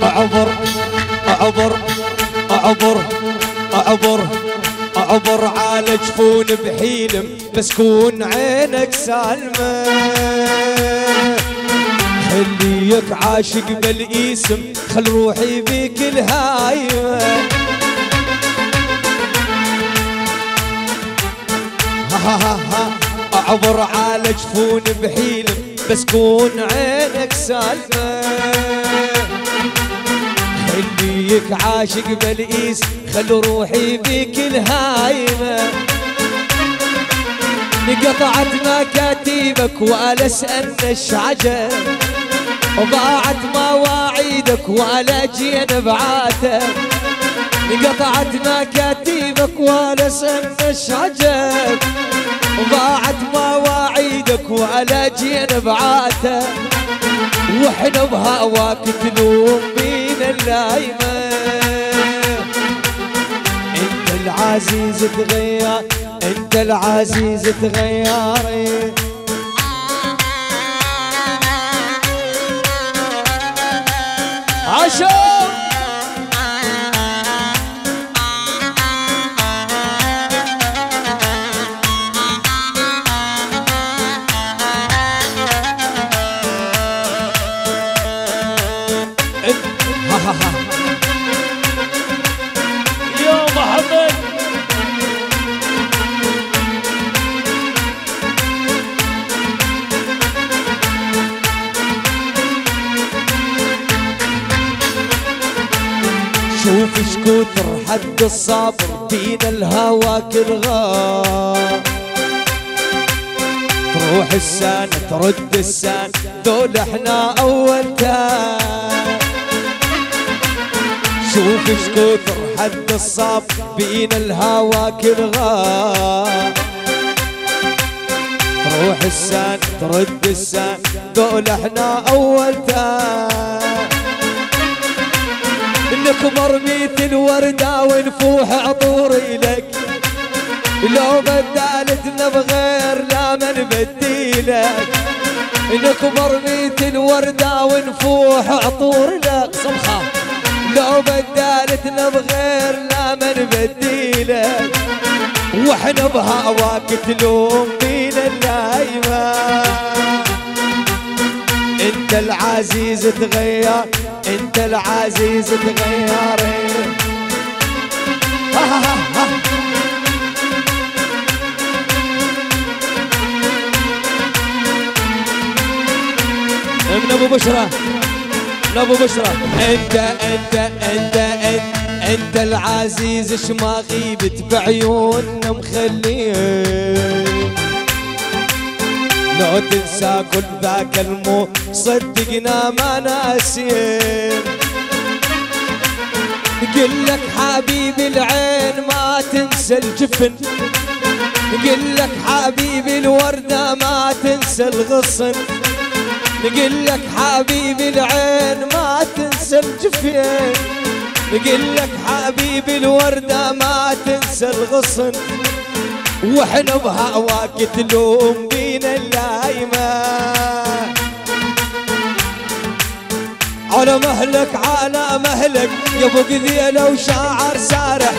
اعبر اعبر اعبر اعبر اعبر على جفون بحيلم بس كون عينك سالمة خليك عاشق بالاسم خل روحي بيك الهايمة اعبر على جفون بحيلم بس كون عينك سالمة خليك عاشق بالإيس خل روحي بيك الهايمة قطعت مكاتيبك ولا سألنش عجب وضاعت مواعيدك ولا جينا بعاتك قطعت مكاتيبك ولا سألنش عجب وضاعت مواعيدك ولا جينا بعاتك واحنا بهواك تلوم بينا اللايمة انت العزيز تغير انت العزيز تغيري عشان يا محمد شوف شكوتر حد الصبر بينا الهوى كل غار تروح السنة ترد السنة دول احنا اول تار شوف شكوتر حد الصبر بينا الهوى كل غار تروح السنة ترد السنة دول احنا اول تار نكبر ميت الوردة ونفوح عطوري لك لو بدالتنا بغير لا ما نبديلك نكبر ميت الوردة ونفوح عطوري لك صمخة لو بدالتنا بغير لا ما نبديلك واحنا بهواك تلوم بينا اللايمة انت العزيز تغير انت العزيز تغيري من ابو بشرى من ابو بشرى انت العزيز شما غيبت بعيوننا مخليه لو تنسى كل ذاك المو صدقنا ما ناسين قلك حبيبي العين ما تنسى الجفن قلك حبيبي الوردة ما تنسى الغصن قلك حبيبي العين ما تنسى الجفن قلك حبيبي الوردة ما تنسى الغصن واحنا بهواك تلوم بينا اللايمة على مهلك على مهلك يا ابو قذيله وشاعر سارح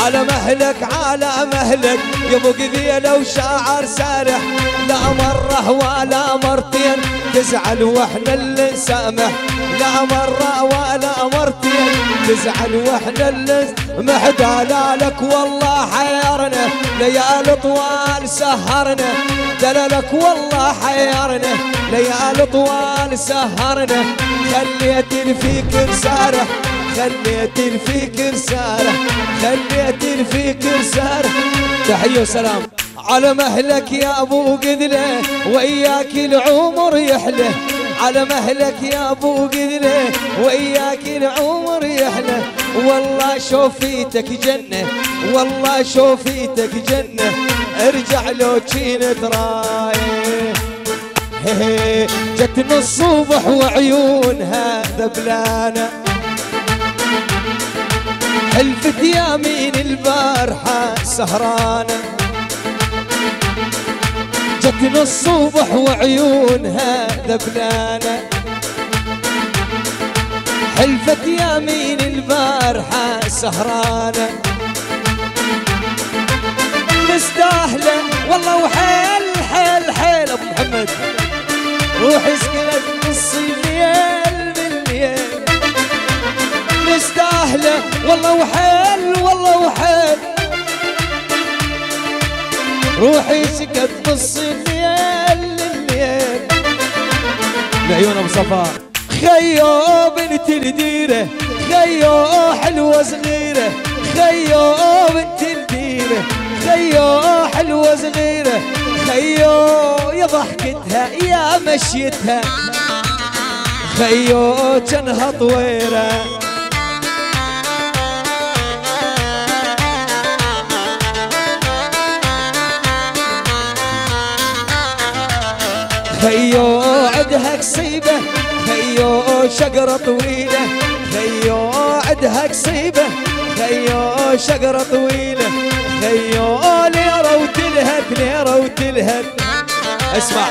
على مهلك يا ابو قذيله وشاعر سارح لا مرة ولا مرتين تزعل واحنا اللي نسامح لا مرة ولا مرتين تزعل واحنا اللي محدالا لك والله حيرنا ليالي طوال سهرنا دلالك والله حيرنا ليالي طوال سهرنا خليت الفكر سارح خليت الفكر سارح خليت الفكر سارح تحية وسلام على مهلك يا ابو قذله وياك العمر يحلى على مهلك يا ابو قذله وياك العمر يحلى والله شوفيتك جنة والله شوفيتك جنة ارجع لو كنت رايح جتنا الصبح وعيونها ذبلانة حلفت يمين البارحة سهرانة جتنا الصبح وعيونها ذبلانة حلفت يمين البارحة سهرانة مستاهلة والله وحيل حيل حيل ابو محمد روحي سكنت نص الليل بالليل مستاهلة والله وحيل والله وحيل روحي سكت نص الليل الليل بعيون ابو صفا خيو بنت الديرة خيو حلوة صغيرة خيو بنت الديرة خيو حلوة صغيرة خيو يا ضحكتها يا مشيتها خيو جنها طويرة خيو عدها قصيبة خيو شقرة طويلة خيو عدها قصيبة خيو شقرة طويلة خيو ليرة وتلهث ليرة وتلهث اسمع